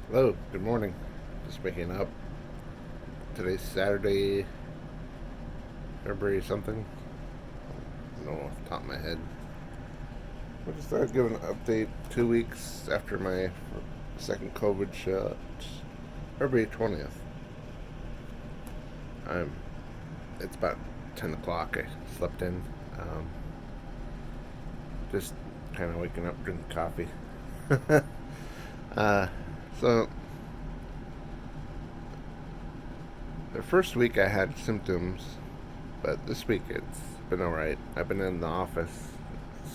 Hello, good morning. Just waking up. Today's Saturday, February something. I don't know off the top of my head. I just thought I'd give an update 2 weeks after my second COVID shot. February 20th. I'm. It's about 10 o'clock. I slept in. Um, just kind of waking up, drinking coffee. uh, so, the first week I had symptoms, but this week it's been alright. I've been in the office,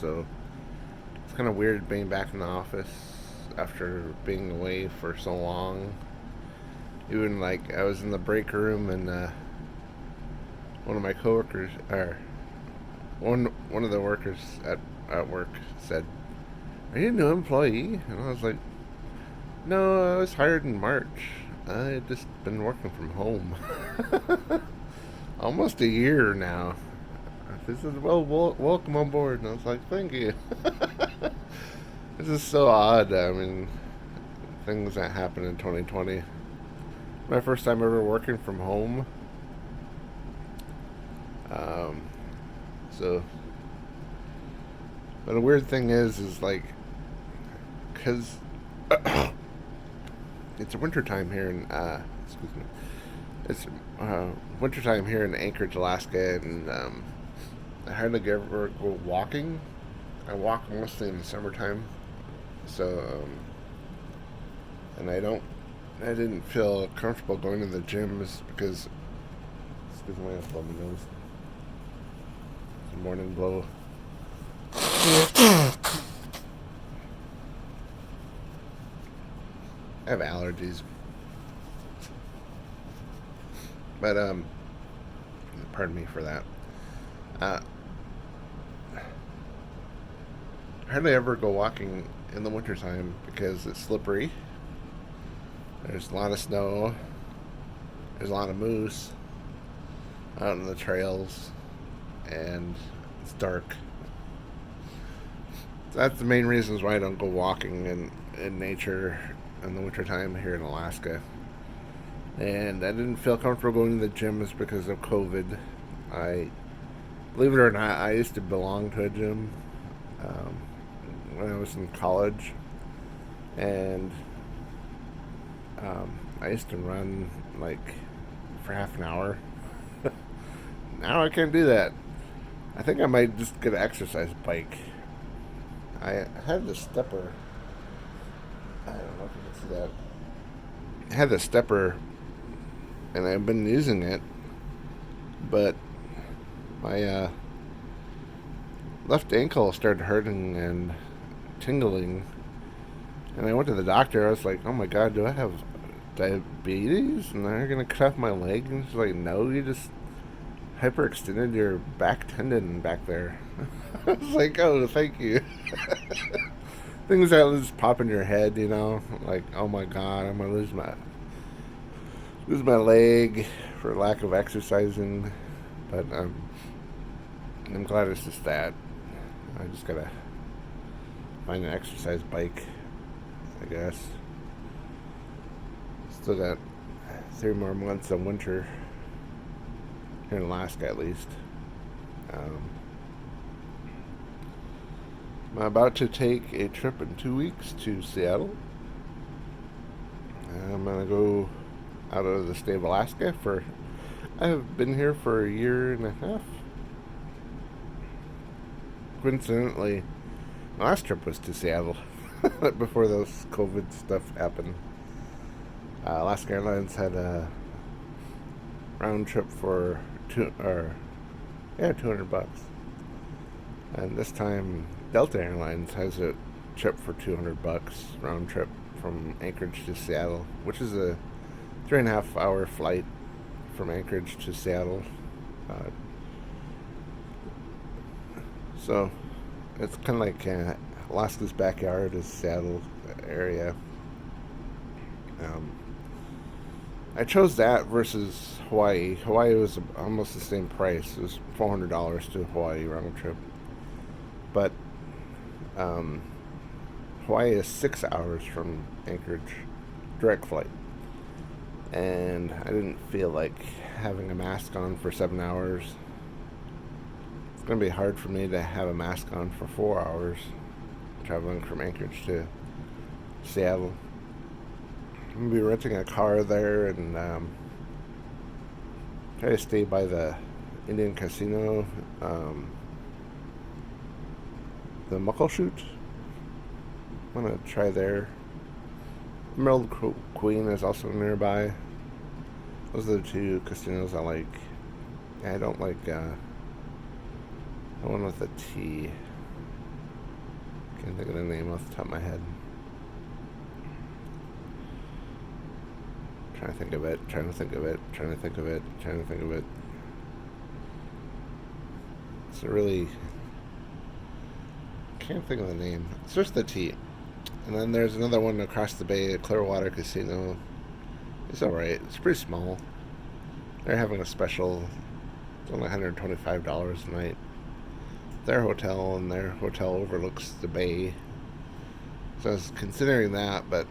so it's kind of weird being back in the office after being away for so long. Even like I was in the break room and one of my coworkers, or one of the workers at work said, "Are you a new employee?" And I was like, "No, I was hired in March. I just been working from home, almost a year now." This is welcome on board, and I was like, "Thank you." This is so odd. I mean, things that happened in 2020. My first time ever working from home. Um, so, but the weird thing is like, cause it's wintertime here in excuse me, it's wintertime here in Anchorage, Alaska, and I hardly ever go walking. I walk mostly in the summertime, so and I didn't feel comfortable going to the gyms because excuse me, I have blow my nose. It's a morning blow. I have allergies, but pardon me for that. Uh, I hardly ever go walking in the wintertime because it's slippery. There's a lot of snow. There's a lot of moose out on the trails, and it's dark. So that's the main reasons why I don't go walking in nature in the wintertime here in Alaska. And I didn't feel comfortable going to the gyms because of COVID. I, believe it or not, I used to belong to a gym um, when I was in college, and I used to run like for half an hour. Now I can't do that. I think I might just get an exercise bike. I had the stepper. I don't know if you can see that. I had the stepper, and I've been using it, but my left ankle started hurting and tingling, and I went to the doctor. I was like, "Oh my god, do I have diabetes?" And they're gonna cut off my leg. And she's like, "No, you just hyperextended your back tendon back there." I was like, "Oh, thank you." Things that just pop in your head, like, "Oh my god, I'm gonna lose my leg for lack of exercising." But I'm glad it's just that. I just gotta find an exercise bike, I guess. Still got 3 more months of winter here in Alaska, at least. Um, I'm about to take a trip in 2 weeks to Seattle. I'm gonna go out of the state of Alaska for. I've been here for a year and a half. Coincidentally, my last trip was to Seattle before those COVID stuff happened. Alaska Airlines had a round trip for $200, and this time Delta Airlines has a trip for $200 round trip from Anchorage to Seattle, which is a 3.5 hour flight from Anchorage to Seattle. Uh, so it's kind of like Alaska's backyard is Seattle area. Um, I chose that versus Hawaii. Hawaii was almost the same price. It was $400 to Hawaii round trip, but um, Hawaii is 6 hours from Anchorage direct flight. And I didn't feel like having a mask on for 7 hours. It's going to be hard for me to have a mask on for 4 hours traveling from Anchorage to Seattle. I'm going to be renting a car there and try to stay by the Indian casino, the Muckleshoot. I'm going to try there. Emerald Queen is also nearby. Those are the two casinos I like. I don't like the one with the T. Can't think of the name off the top of my head. Trying to think of it. It's a really... can't think of the name. It's just the T. And then there's another one across the bay, a Clearwater Casino. It's alright. It's pretty small. They're having a special. It's only $125 a night. Their hotel overlooks the bay. So I was considering that, but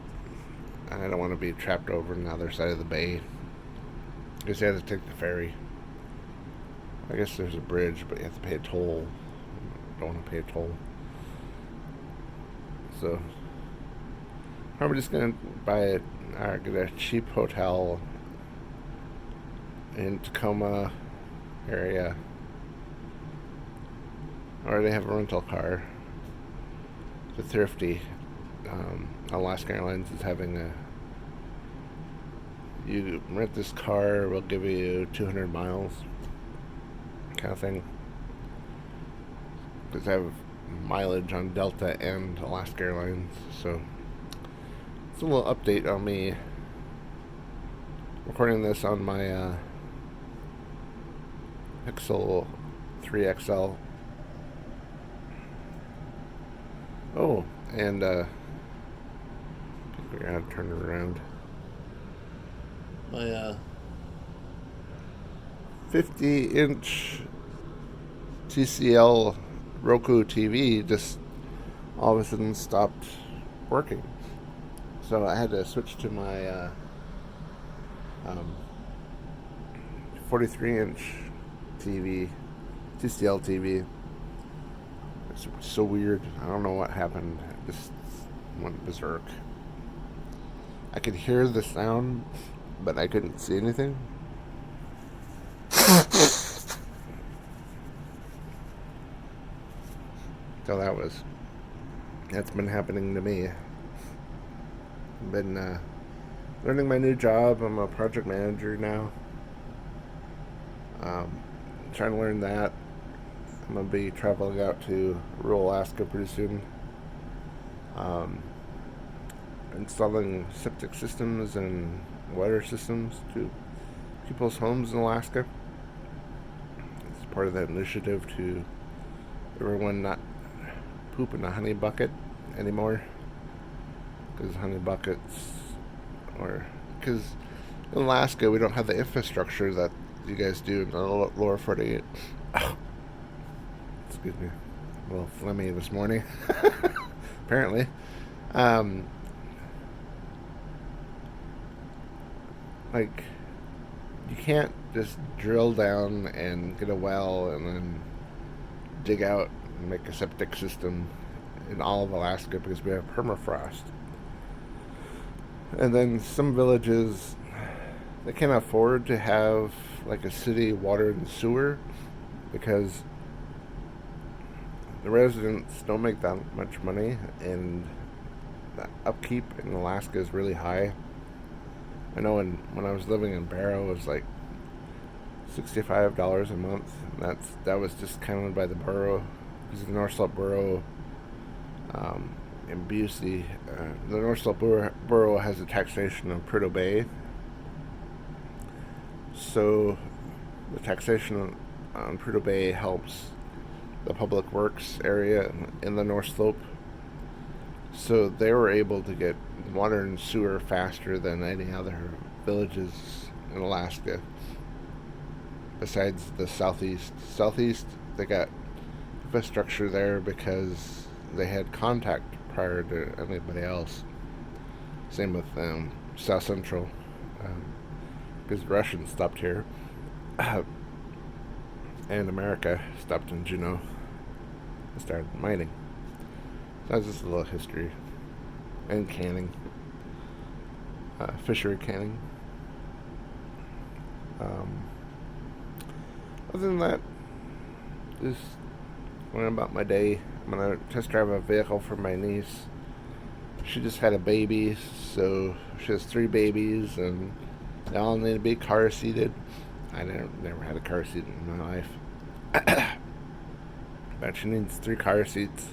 I don't want to be trapped over on the other side of the bay. I guess you have to take the ferry. I guess there's a bridge, but you have to pay a toll. I don't want to pay a toll. So I'm just going to get a cheap hotel in Tacoma area. I already have a rental car. It's thrifty. Alaska Airlines is having you rent this car, we'll give you 200 miles kind of thing. Because I have mileage on Delta and Alaska Airlines, so it's a little update on me recording this on my Pixel 3 XL. Oh, and I think we're gonna turn it around. My 50-inch TCL Roku TV just all of a sudden stopped working. So I had to switch to my 43-inch TV, TCL TV. It's so weird. I don't know what happened. It just went berserk. I could hear the sound, but I couldn't see anything. So that's been happening to me. I've been learning my new job. I'm a project manager now. Trying to learn that. I'm going to be traveling out to rural Alaska pretty soon. Installing septic systems and water systems to people's homes in Alaska. It's part of that initiative to everyone not poop in a honey bucket anymore. Because honey buckets, because in Alaska we don't have the infrastructure that you guys do in the lower 48. Excuse me, a little phlegmy this morning. Apparently, like you can't just drill down and get a well and then dig out and make a septic system in all of Alaska because we have permafrost. And then some villages, they can't afford to have like a city water and sewer because the residents don't make that much money and the upkeep in Alaska is really high. I know when I was living in Barrow, it was like $65 a month. That was discounted by the borough because the North Slope Borough in Busey, the North Slope Borough has a taxation of Prudhoe Bay. So the taxation on Prudhoe Bay helps the public works area in the North Slope. So they were able to get water and sewer faster than any other villages in Alaska. Besides the southeast. Southeast, they got infrastructure there because they had contact prior to anybody else. Same with South Central, because the Russians stopped here, and America stopped in Juneau and started mining. So that's just a little history. And canning, fishery canning. Um, Other than that, just going about my day. I'm gonna test drive a vehicle for my niece. She just had a baby, so she has 3 babies, and they all need to be car seated. I never had a car seat in my life, but she needs 3 car seats.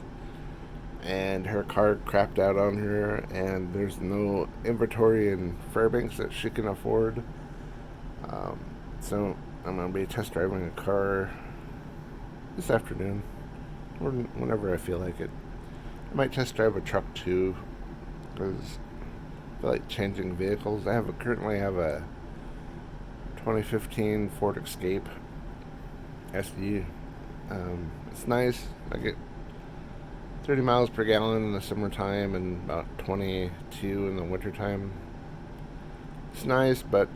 And her car crapped out on her, and there's no inventory in Fairbanks that she can afford. Um, so I'm gonna be test driving a car this afternoon, or whenever I feel like it. I might test drive a truck too, because I feel like changing vehicles. Currently have a 2015 Ford Escape SD. It's nice. I get 30 miles per gallon in the summertime and about 22 in the wintertime. It's nice, but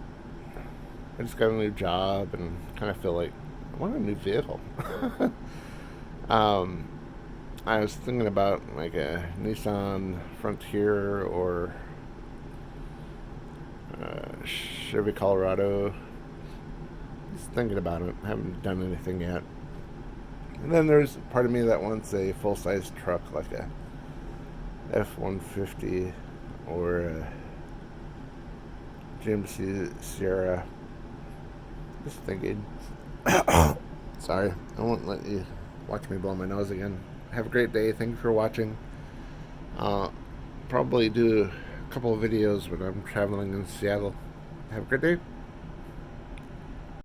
I just got a new job and kind of feel like I want a new vehicle. um, I was thinking about like a Nissan Frontier or Chevy Colorado. Just thinking about it. I haven't done anything yet. And then there's part of me that wants a full-size truck, like a F-150 or a GMC Sierra. Just thinking. Sorry, I won't let you watch me blow my nose again. Have a great day. Thank you for watching. Probably do a couple of videos when I'm traveling in Seattle. Have a great day.